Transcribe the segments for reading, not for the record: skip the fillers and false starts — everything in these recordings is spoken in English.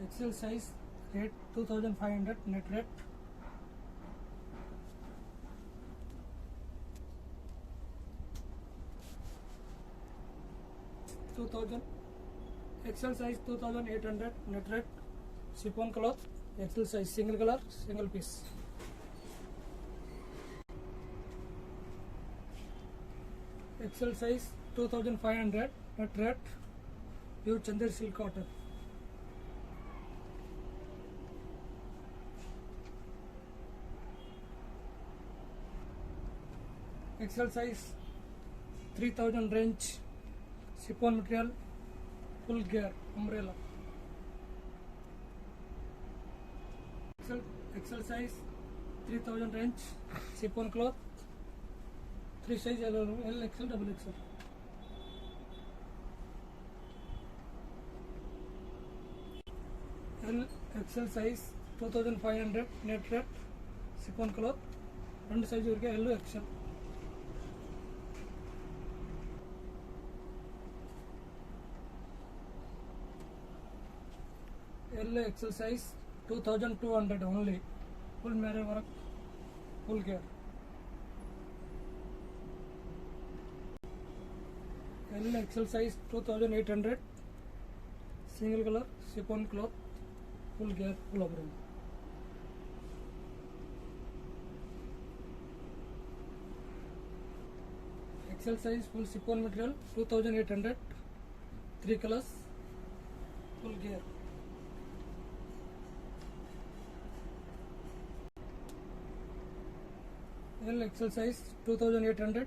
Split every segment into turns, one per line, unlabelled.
XL size rate 2500 net rate. XL size 2800 net rate. Chiffon cloth. XL size single color, single piece. XL size 2500 net rate. Pure Chandar silk cotton. XL size 3000 range. Chiffon material, full gear, umbrella. XL size 3000 range, chiffon cloth, 3 size L, XL, double XL. XL size 2500 net rate, chiffon cloth, 2 size L, XL. L XL size 2200 only, full mirror work, full gear. L XL size 2800, single color, chiffon cloth, full gear, full umbrella. XL size full chiffon material 2800, 3 colors, full gear. L XL size 2800,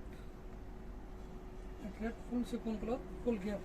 full chiffon cloth, full gear.